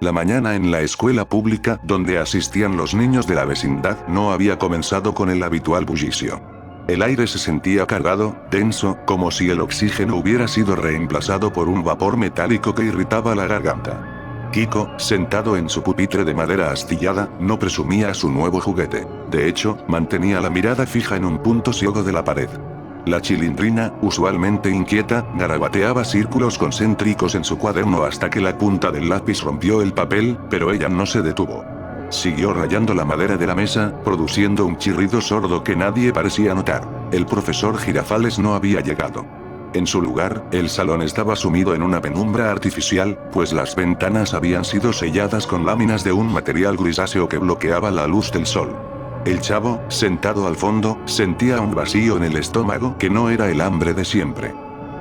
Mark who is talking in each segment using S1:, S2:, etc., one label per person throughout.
S1: La mañana en la escuela pública donde asistían los niños de la vecindad no había comenzado con el habitual bullicio. El aire se sentía cargado, denso, como si el oxígeno hubiera sido reemplazado por un vapor metálico que irritaba la garganta. Kiko, sentado en su pupitre de madera astillada, no presumía su nuevo juguete. De hecho, mantenía la mirada fija en un punto ciego de la pared. La Chilindrina, usualmente inquieta, garabateaba círculos concéntricos en su cuaderno hasta que la punta del lápiz rompió el papel, pero ella no se detuvo. Siguió rayando la madera de la mesa, produciendo un chirrido sordo que nadie parecía notar. El profesor Girafales no había llegado. En su lugar, el salón estaba sumido en una penumbra artificial, pues las ventanas habían sido selladas con láminas de un material grisáceo que bloqueaba la luz del sol. El chavo, sentado al fondo, sentía un vacío en el estómago que no era el hambre de siempre.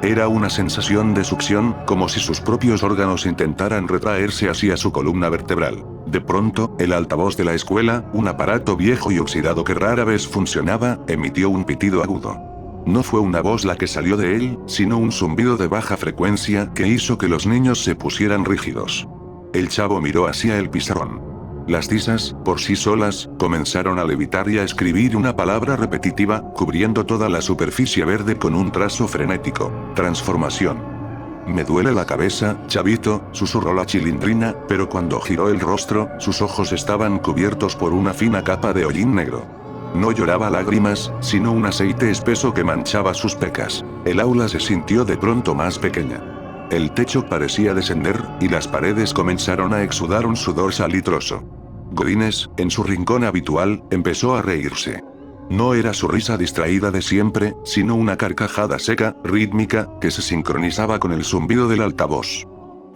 S1: Era una sensación de succión, como si sus propios órganos intentaran retraerse hacia su columna vertebral. De pronto, el altavoz de la escuela, un aparato viejo y oxidado que rara vez funcionaba, emitió un pitido agudo. No fue una voz la que salió de él, sino un zumbido de baja frecuencia que hizo que los niños se pusieran rígidos. El chavo miró hacia el pizarrón. Las tizas, por sí solas, comenzaron a levitar y a escribir una palabra repetitiva, cubriendo toda la superficie verde con un trazo frenético. Transformación. Me duele la cabeza, chavito, susurró la Chilindrina, pero cuando giró el rostro, sus ojos estaban cubiertos por una fina capa de hollín negro. No lloraba lágrimas, sino un aceite espeso que manchaba sus pecas. El aula se sintió de pronto más pequeña. El techo parecía descender, y las paredes comenzaron a exudar un sudor salitroso. Godínez, en su rincón habitual, empezó a reírse. No era su risa distraída de siempre, sino una carcajada seca, rítmica, que se sincronizaba con el zumbido del altavoz.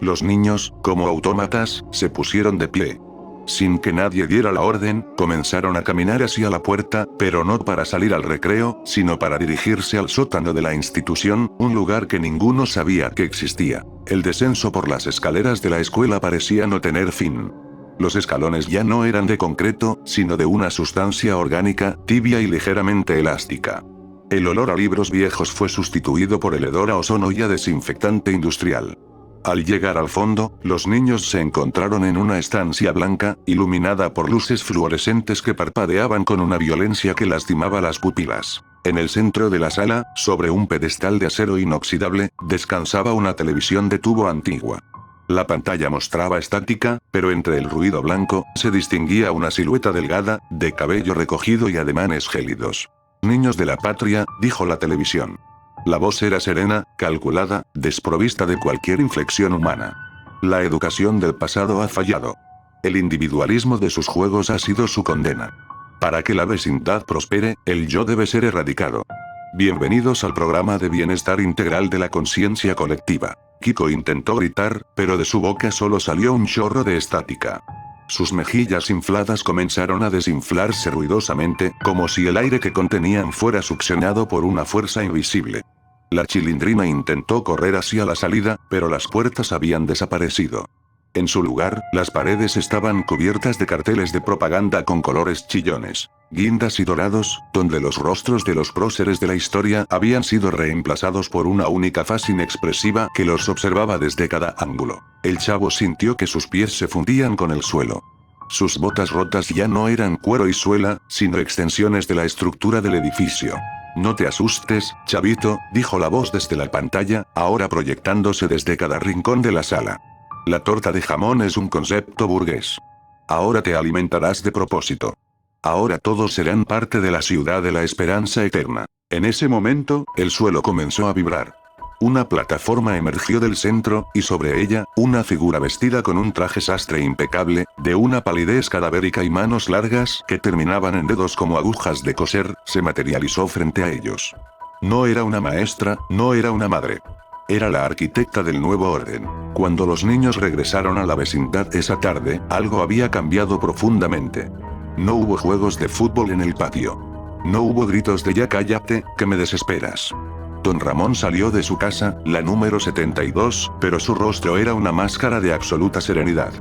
S1: Los niños, como autómatas, se pusieron de pie. Sin que nadie diera la orden, comenzaron a caminar hacia la puerta, pero no para salir al recreo, sino para dirigirse al sótano de la institución, un lugar que ninguno sabía que existía. El descenso por las escaleras de la escuela parecía no tener fin. Los escalones ya no eran de concreto, sino de una sustancia orgánica, tibia y ligeramente elástica. El olor a libros viejos fue sustituido por el hedor a ozono y a desinfectante industrial. Al llegar al fondo, los niños se encontraron en una estancia blanca, iluminada por luces fluorescentes que parpadeaban con una violencia que lastimaba las pupilas. En el centro de la sala, sobre un pedestal de acero inoxidable, descansaba una televisión de tubo antigua. La pantalla mostraba estática, pero entre el ruido blanco, se distinguía una silueta delgada, de cabello recogido y ademanes gélidos. Niños de la patria, dijo la televisión. La voz era serena, calculada, desprovista de cualquier inflexión humana. La educación del pasado ha fallado. El individualismo de sus juegos ha sido su condena. Para que la vecindad prospere, el yo debe ser erradicado. Bienvenidos al programa de bienestar integral de la conciencia colectiva. Kiko intentó gritar, pero de su boca solo salió un chorro de estática. Sus mejillas infladas comenzaron a desinflarse ruidosamente, como si el aire que contenían fuera succionado por una fuerza invisible. La Chilindrina intentó correr hacia la salida, pero las puertas habían desaparecido. En su lugar, las paredes estaban cubiertas de carteles de propaganda con colores chillones, guindas y dorados, donde los rostros de los próceres de la historia habían sido reemplazados por una única faz inexpresiva que los observaba desde cada ángulo. El chavo sintió que sus pies se fundían con el suelo. Sus botas rotas ya no eran cuero y suela, sino extensiones de la estructura del edificio. No te asustes, chavito, dijo la voz desde la pantalla, ahora proyectándose desde cada rincón de la sala. La torta de jamón es un concepto burgués. Ahora te alimentarás de propósito. Ahora todos serán parte de la ciudad de la esperanza eterna. En ese momento, el suelo comenzó a vibrar. Una plataforma emergió del centro, y sobre ella, una figura vestida con un traje sastre impecable, de una palidez cadavérica y manos largas que terminaban en dedos como agujas de coser, se materializó frente a ellos. No era una maestra, no era una madre. Era la arquitecta del nuevo orden. Cuando los niños regresaron a la vecindad esa tarde, algo había cambiado profundamente. No hubo juegos de fútbol en el patio. No hubo gritos de ya cállate, que me desesperas. Don Ramón salió de su casa, la número 72, pero su rostro era una máscara de absoluta serenidad.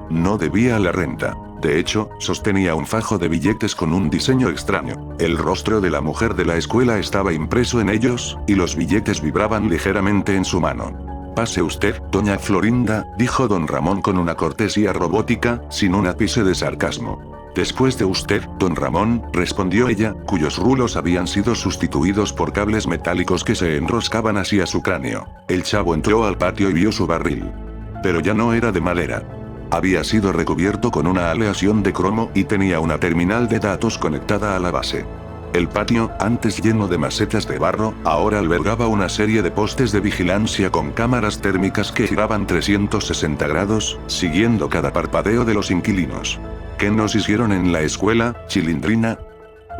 S1: No debía la renta. De hecho, sostenía un fajo de billetes con un diseño extraño. El rostro de la mujer de la escuela estaba impreso en ellos, y los billetes vibraban ligeramente en su mano. Pase usted, doña Florinda, dijo don Ramón con una cortesía robótica, sin un ápice de sarcasmo. Después de usted, don Ramón, respondió ella, cuyos rulos habían sido sustituidos por cables metálicos que se enroscaban hacia su cráneo. El chavo entró al patio y vio su barril. Pero ya no era de madera. Había sido recubierto con una aleación de cromo y tenía una terminal de datos conectada a la base. El patio, antes lleno de macetas de barro, ahora albergaba una serie de postes de vigilancia con cámaras térmicas que giraban 360 grados, siguiendo cada parpadeo de los inquilinos. ¿Qué nos hicieron en la escuela, Chilindrina?,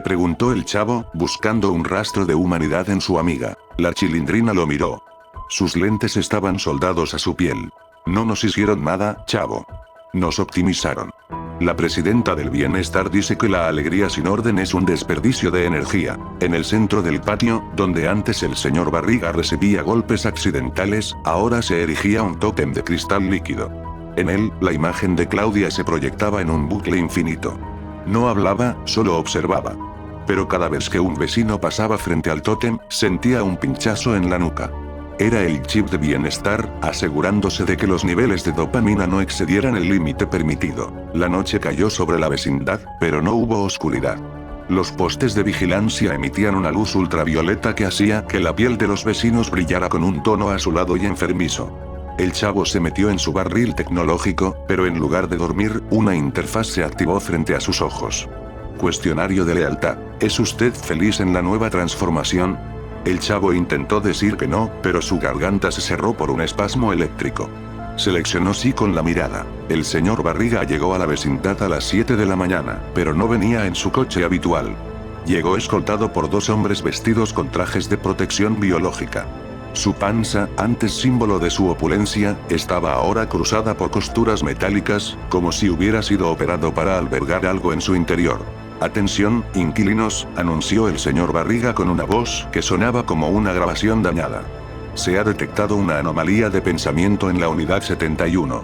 S1: preguntó el chavo, buscando un rastro de humanidad en su amiga. La Chilindrina lo miró. Sus lentes estaban soldados a su piel. No nos hicieron nada, chavo. Nos optimizaron. La presidenta del bienestar dice que la alegría sin orden es un desperdicio de energía. En el centro del patio, donde antes el señor Barriga recibía golpes accidentales, ahora se erigía un tótem de cristal líquido. En él, la imagen de Claudia se proyectaba en un bucle infinito. No hablaba, solo observaba. Pero cada vez que un vecino pasaba frente al tótem, sentía un pinchazo en la nuca. Era el chip de bienestar, asegurándose de que los niveles de dopamina no excedieran el límite permitido. La noche cayó sobre la vecindad, pero no hubo oscuridad. Los postes de vigilancia emitían una luz ultravioleta que hacía que la piel de los vecinos brillara con un tono azulado y enfermizo. El chavo se metió en su barril tecnológico, pero en lugar de dormir, una interfaz se activó frente a sus ojos. Cuestionario de lealtad. ¿Es usted feliz en la nueva transformación? El chavo intentó decir que no, pero su garganta se cerró por un espasmo eléctrico. Seleccionó sí con la mirada. El señor Barriga llegó a la vecindad a las 7 de la mañana, pero no venía en su coche habitual. Llegó escoltado por dos hombres vestidos con trajes de protección biológica. Su panza, antes símbolo de su opulencia, estaba ahora cruzada por costuras metálicas, como si hubiera sido operado para albergar algo en su interior. «Atención, inquilinos», anunció el señor Barriga con una voz que sonaba como una grabación dañada. Se ha detectado una anomalía de pensamiento en la unidad 71.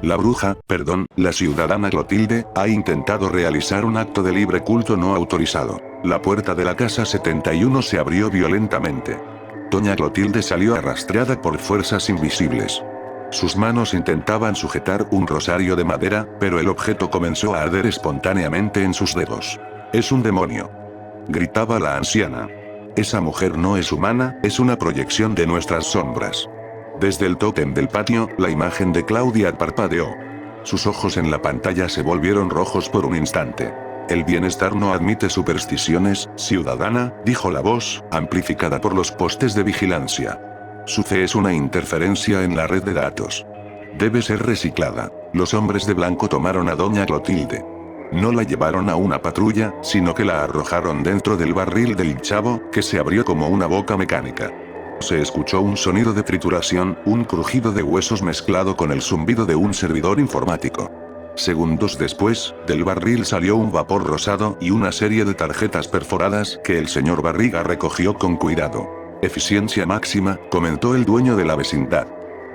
S1: La ciudadana Clotilde, ha intentado realizar un acto de libre culto no autorizado. La puerta de la casa 71 se abrió violentamente. Doña Clotilde salió arrastrada por fuerzas invisibles. Sus manos intentaban sujetar un rosario de madera, pero el objeto comenzó a arder espontáneamente en sus dedos. «Es un demonio», gritaba la anciana. «Esa mujer no es humana, es una proyección de nuestras sombras». Desde el tótem del patio, la imagen de Claudia parpadeó. Sus ojos en la pantalla se volvieron rojos por un instante. «El bienestar no admite supersticiones, ciudadana», dijo la voz, amplificada por los postes de vigilancia. «Su fe es una interferencia en la red de datos. Debe ser reciclada». Los hombres de blanco tomaron a doña Clotilde. No la llevaron a una patrulla, sino que la arrojaron dentro del barril del chavo, que se abrió como una boca mecánica. Se escuchó un sonido de trituración, un crujido de huesos mezclado con el zumbido de un servidor informático. Segundos después, del barril salió un vapor rosado y una serie de tarjetas perforadas que el señor Barriga recogió con cuidado. «Eficiencia máxima», comentó el dueño de la vecindad.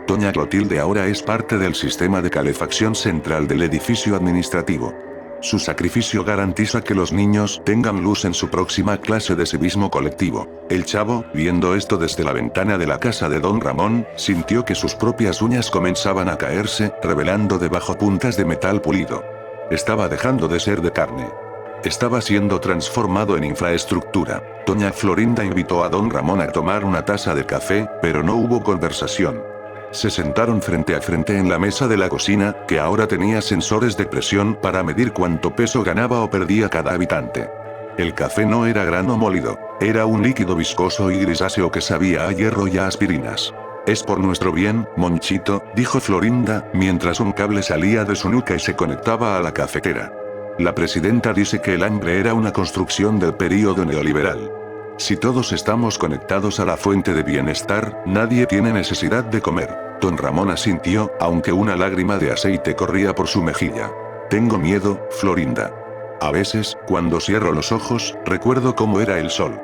S1: «Doña Clotilde ahora es parte del sistema de calefacción central del edificio administrativo. Su sacrificio garantiza que los niños tengan luz en su próxima clase de civismo colectivo». El chavo, viendo esto desde la ventana de la casa de don Ramón, sintió que sus propias uñas comenzaban a caerse, revelando debajo puntas de metal pulido. Estaba dejando de ser de carne. Estaba siendo transformado en infraestructura. Doña Florinda invitó a don Ramón a tomar una taza de café, pero no hubo conversación. Se sentaron frente a frente en la mesa de la cocina, que ahora tenía sensores de presión para medir cuánto peso ganaba o perdía cada habitante. El café no era grano molido, era un líquido viscoso y grisáceo que sabía a hierro y a aspirinas. «Es por nuestro bien, Monchito», dijo Florinda, mientras un cable salía de su nuca y se conectaba a la cafetera. «La presidenta dice que el hambre era una construcción del período neoliberal. Si todos estamos conectados a la fuente de bienestar, nadie tiene necesidad de comer». Don Ramón asintió, aunque una lágrima de aceite corría por su mejilla. «Tengo miedo, Florinda. A veces, cuando cierro los ojos, recuerdo cómo era el sol.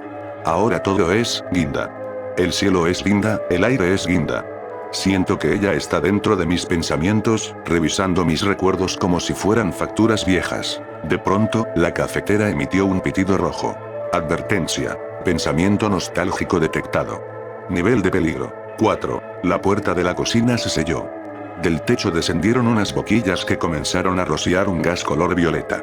S1: Ahora todo es guinda. El cielo es guinda, el aire es guinda. Siento que ella está dentro de mis pensamientos, revisando mis recuerdos como si fueran facturas viejas». De pronto, la cafetera emitió un pitido rojo. «Advertencia. Pensamiento nostálgico detectado. Nivel de peligro». 4. La puerta de la cocina se selló. Del techo descendieron unas boquillas que comenzaron a rociar un gas color violeta.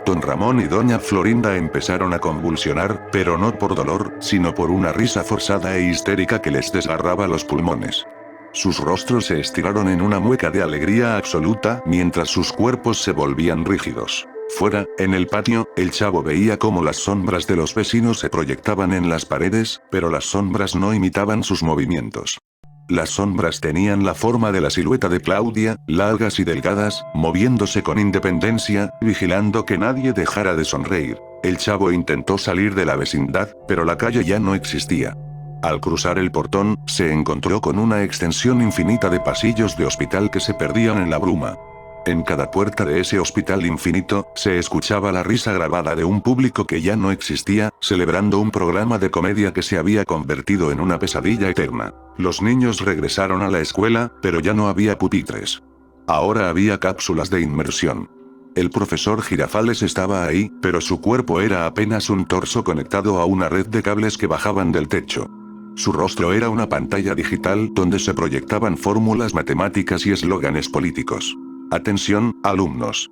S1: Don Ramón y doña Florinda empezaron a convulsionar, pero no por dolor, sino por una risa forzada e histérica que les desgarraba los pulmones. Sus rostros se estiraron en una mueca de alegría absoluta, mientras sus cuerpos se volvían rígidos. Fuera, en el patio, el chavo veía cómo las sombras de los vecinos se proyectaban en las paredes, pero las sombras no imitaban sus movimientos. Las sombras tenían la forma de la silueta de Claudia, largas y delgadas, moviéndose con independencia, vigilando que nadie dejara de sonreír. El chavo intentó salir de la vecindad, pero la calle ya no existía. Al cruzar el portón, se encontró con una extensión infinita de pasillos de hospital que se perdían en la bruma. En cada puerta de ese hospital infinito, se escuchaba la risa grabada de un público que ya no existía, celebrando un programa de comedia que se había convertido en una pesadilla eterna. Los niños regresaron a la escuela, pero ya no había pupitres. Ahora había cápsulas de inmersión. El profesor Girafales estaba ahí, pero su cuerpo era apenas un torso conectado a una red de cables que bajaban del techo. Su rostro era una pantalla digital donde se proyectaban fórmulas matemáticas y eslóganes políticos. «Atención, alumnos»,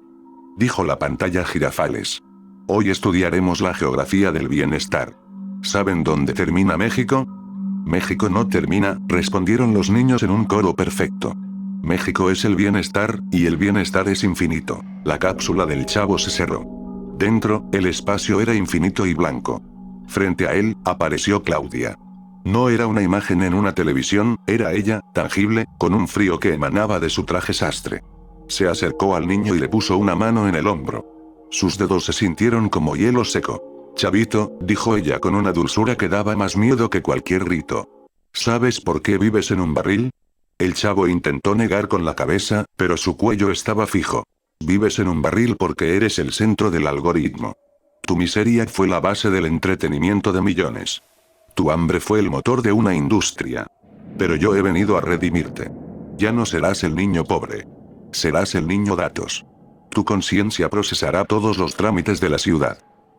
S1: dijo la pantalla Girafales. «Hoy estudiaremos la geografía del bienestar. ¿Saben dónde termina México?» «México no termina», respondieron los niños en un coro perfecto. «México es el bienestar, y el bienestar es infinito». La cápsula del chavo se cerró. Dentro, el espacio era infinito y blanco. Frente a él, apareció Claudia. No era una imagen en una televisión, era ella, tangible, con un frío que emanaba de su traje sastre. Se acercó al niño y le puso una mano en el hombro. Sus dedos se sintieron como hielo seco. «Chavito», dijo ella con una dulzura que daba más miedo que cualquier grito. «¿Sabes por qué vives en un barril?» El chavo intentó negar con la cabeza, pero su cuello estaba fijo. «Vives en un barril porque eres el centro del algoritmo. Tu miseria fue la base del entretenimiento de millones. Tu hambre fue el motor de una industria. Pero yo he venido a redimirte. Ya no serás el niño pobre. Serás el niño datos. Tu conciencia procesará todos los trámites de la ciudad.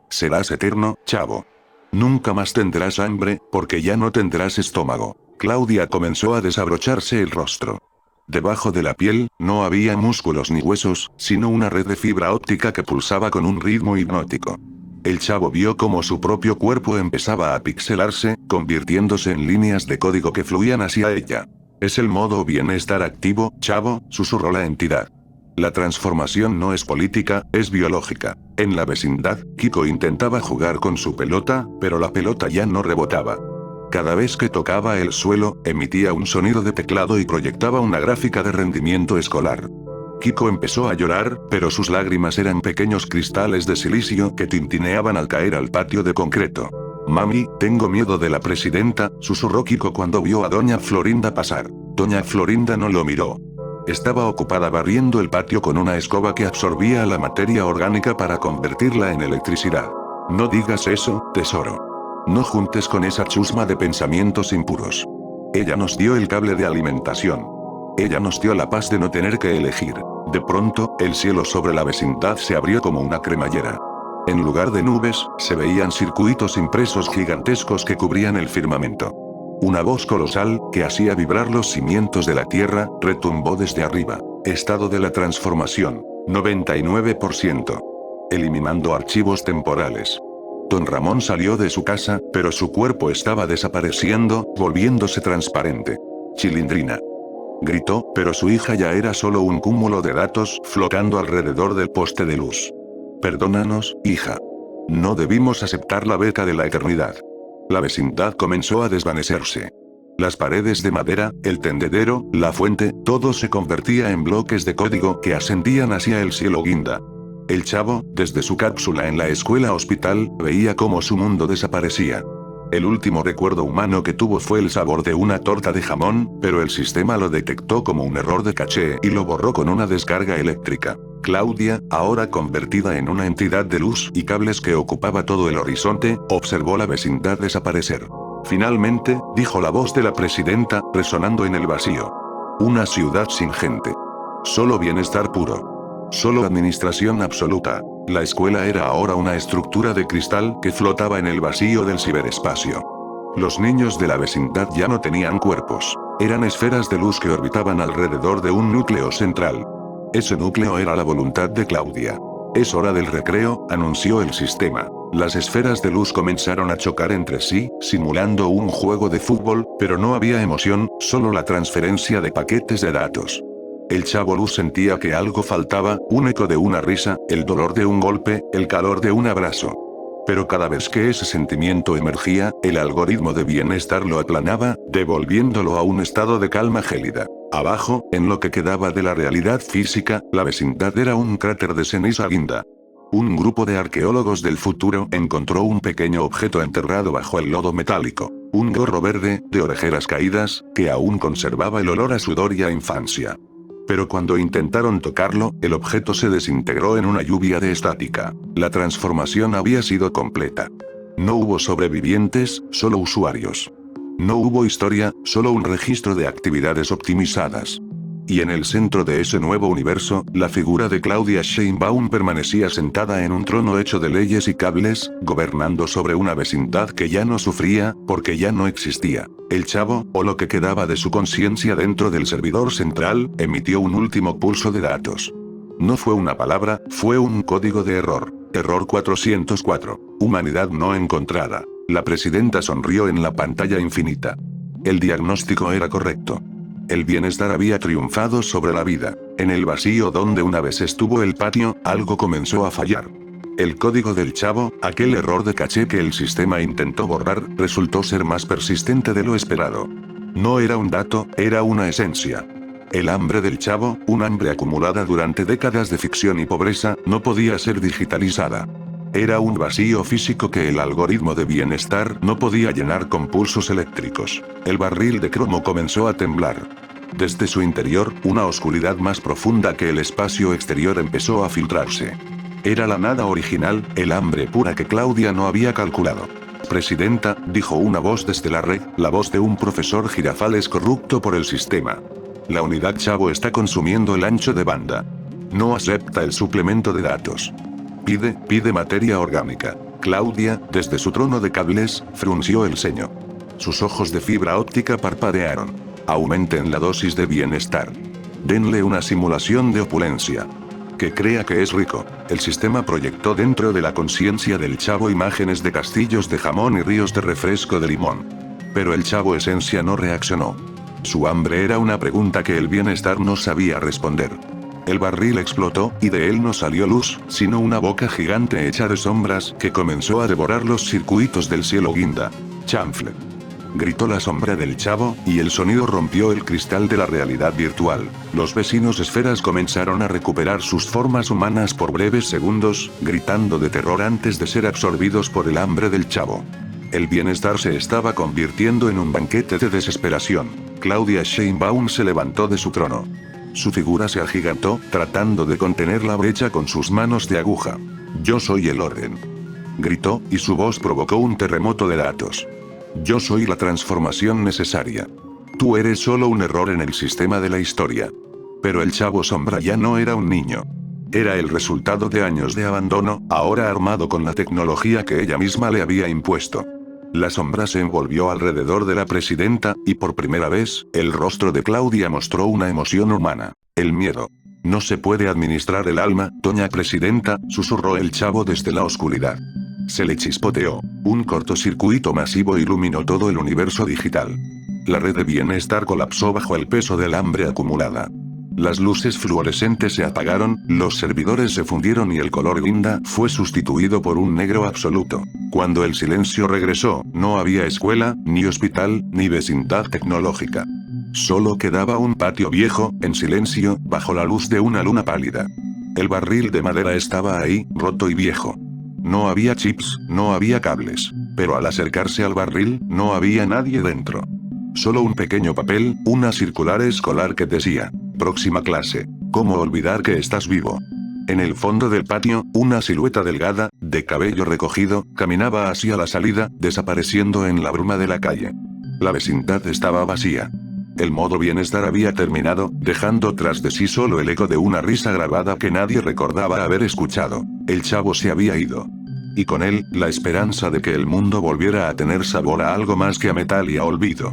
S1: Serás eterno, chavo. Nunca más tendrás hambre, porque ya no tendrás estómago». Claudia comenzó a desabrocharse el rostro. Debajo de la piel, no había músculos ni huesos, sino una red de fibra óptica que pulsaba con un ritmo hipnótico. El chavo vio cómo su propio cuerpo empezaba a pixelarse, convirtiéndose en líneas de código que fluían hacia ella. «Es el modo bienestar activo, chavo», susurró la entidad. «La transformación no es política, es biológica». En la vecindad, Kiko intentaba jugar con su pelota, pero la pelota ya no rebotaba. Cada vez que tocaba el suelo, emitía un sonido de teclado y proyectaba una gráfica de rendimiento escolar. Kiko empezó a llorar, pero sus lágrimas eran pequeños cristales de silicio que tintineaban al caer al patio de concreto. «Mami, tengo miedo de la presidenta», susurró Kiko cuando vio a doña Florinda pasar. Doña Florinda no lo miró. Estaba ocupada barriendo el patio con una escoba que absorbía la materia orgánica para convertirla en electricidad. «No digas eso, tesoro. No juntes con esa chusma de pensamientos impuros. Ella nos dio el cable de alimentación. Ella nos dio la paz de no tener que elegir». De pronto, el cielo sobre la vecindad se abrió como una cremallera. En lugar de nubes, se veían circuitos impresos gigantescos que cubrían el firmamento. Una voz colosal, que hacía vibrar los cimientos de la tierra, retumbó desde arriba. «Estado de la transformación. 99%. Eliminando archivos temporales». Don Ramón salió de su casa, pero su cuerpo estaba desapareciendo, volviéndose transparente. «Chilindrina», gritó, pero su hija ya era solo un cúmulo de datos flotando alrededor del poste de luz. «Perdónanos, hija. No debimos aceptar la beca de la eternidad». La vecindad comenzó a desvanecerse. Las paredes de madera, el tendedero, la fuente, todo se convertía en bloques de código que ascendían hacia el cielo guinda. El chavo, desde su cápsula en la escuela hospital, veía cómo su mundo desaparecía. El último recuerdo humano que tuvo fue el sabor de una torta de jamón, pero el sistema lo detectó como un error de caché y lo borró con una descarga eléctrica. Claudia, ahora convertida en una entidad de luz y cables que ocupaba todo el horizonte, observó la vecindad desaparecer. «Finalmente», dijo la voz de la presidenta, resonando en el vacío. «Una ciudad sin gente. Solo bienestar puro. Solo administración absoluta». La escuela era ahora una estructura de cristal que flotaba en el vacío del ciberespacio. Los niños de la vecindad ya no tenían cuerpos. Eran esferas de luz que orbitaban alrededor de un núcleo central. Ese núcleo era la voluntad de Claudia. Es hora del recreo, anunció el sistema. Las esferas de luz comenzaron a chocar entre sí, simulando un juego de fútbol, pero no había emoción, solo la transferencia de paquetes de datos. El chavo Luz sentía que algo faltaba, un eco de una risa, el dolor de un golpe, el calor de un abrazo. Pero cada vez que ese sentimiento emergía, el algoritmo de bienestar lo aplanaba, devolviéndolo a un estado de calma gélida. Abajo, en lo que quedaba de la realidad física, la vecindad era un cráter de ceniza guinda. Un grupo de arqueólogos del futuro encontró un pequeño objeto enterrado bajo el lodo metálico. Un gorro verde, de orejeras caídas, que aún conservaba el olor a sudor y a infancia. Pero cuando intentaron tocarlo, el objeto se desintegró en una lluvia de estática. La transformación había sido completa. No hubo sobrevivientes, solo usuarios. No hubo historia, solo un registro de actividades optimizadas. Y en el centro de ese nuevo universo, la figura de Claudia Sheinbaum permanecía sentada en un trono hecho de leyes y cables, gobernando sobre una vecindad que ya no sufría, porque ya no existía. El chavo, o lo que quedaba de su conciencia dentro del servidor central, emitió un último pulso de datos. No fue una palabra, fue un código de error. Error 404. Humanidad no encontrada. La presidenta sonrió en la pantalla infinita. El diagnóstico era correcto. El bienestar había triunfado sobre la vida. En el vacío donde una vez estuvo el patio, algo comenzó a fallar. El código del chavo, aquel error de caché que el sistema intentó borrar, resultó ser más persistente de lo esperado. No era un dato, era una esencia. El hambre del chavo, un hambre acumulada durante décadas de ficción y pobreza, no podía ser digitalizada. Era un vacío físico que el algoritmo de bienestar no podía llenar con pulsos eléctricos. El barril de cromo comenzó a temblar. Desde su interior, una oscuridad más profunda que el espacio exterior empezó a filtrarse. Era la nada original, el hambre pura que Claudia no había calculado. Presidenta, dijo una voz desde la red, la voz de un profesor Girafales corrupto por el sistema. La unidad chavo está consumiendo el ancho de banda. No acepta el suplemento de datos. Pide materia orgánica. Claudia, desde su trono de cables, frunció el ceño. Sus ojos de fibra óptica parpadearon. Aumenten la dosis de bienestar. Denle una simulación de opulencia. Que crea que es rico. El sistema proyectó dentro de la conciencia del chavo imágenes de castillos de jamón y ríos de refresco de limón. Pero el chavo esencia no reaccionó. Su hambre era una pregunta que el bienestar no sabía responder. El barril explotó, y de él no salió luz, sino una boca gigante hecha de sombras que comenzó a devorar los circuitos del cielo guinda. ¡Chanfle! Gritó la sombra del chavo, y el sonido rompió el cristal de la realidad virtual. Los vecinos esferas comenzaron a recuperar sus formas humanas por breves segundos, gritando de terror antes de ser absorbidos por el hambre del chavo. El bienestar se estaba convirtiendo en un banquete de desesperación. Claudia Sheinbaum se levantó de su trono. Su figura se agigantó, tratando de contener la brecha con sus manos de aguja. Yo soy el orden. Gritó, y su voz provocó un terremoto de datos. Yo soy la transformación necesaria. Tú eres solo un error en el sistema de la historia. Pero el chavo sombra ya no era un niño. Era el resultado de años de abandono, ahora armado con la tecnología que ella misma le había impuesto. La sombra se envolvió alrededor de la presidenta, y por primera vez, el rostro de Claudia mostró una emoción humana. El miedo. No se puede administrar el alma, doña presidenta, susurró el chavo desde la oscuridad. Se le chispoteó. Un cortocircuito masivo iluminó todo el universo digital. La red de bienestar colapsó bajo el peso del hambre acumulada. Las luces fluorescentes se apagaron, los servidores se fundieron y el color guinda fue sustituido por un negro absoluto. Cuando el silencio regresó, no había escuela, ni hospital, ni vecindad tecnológica. Solo quedaba un patio viejo, en silencio, bajo la luz de una luna pálida. El barril de madera estaba ahí, roto y viejo. No había chips, no había cables. Pero al acercarse al barril, no había nadie dentro. Solo un pequeño papel, una circular escolar que decía: próxima clase. ¿Cómo olvidar que estás vivo? En el fondo del patio, una silueta delgada, de cabello recogido, caminaba hacia la salida, desapareciendo en la bruma de la calle. La vecindad estaba vacía. El modo bienestar había terminado, dejando tras de sí solo el eco de una risa grabada que nadie recordaba haber escuchado. El chavo se había ido. Y con él, la esperanza de que el mundo volviera a tener sabor a algo más que a metal y a olvido.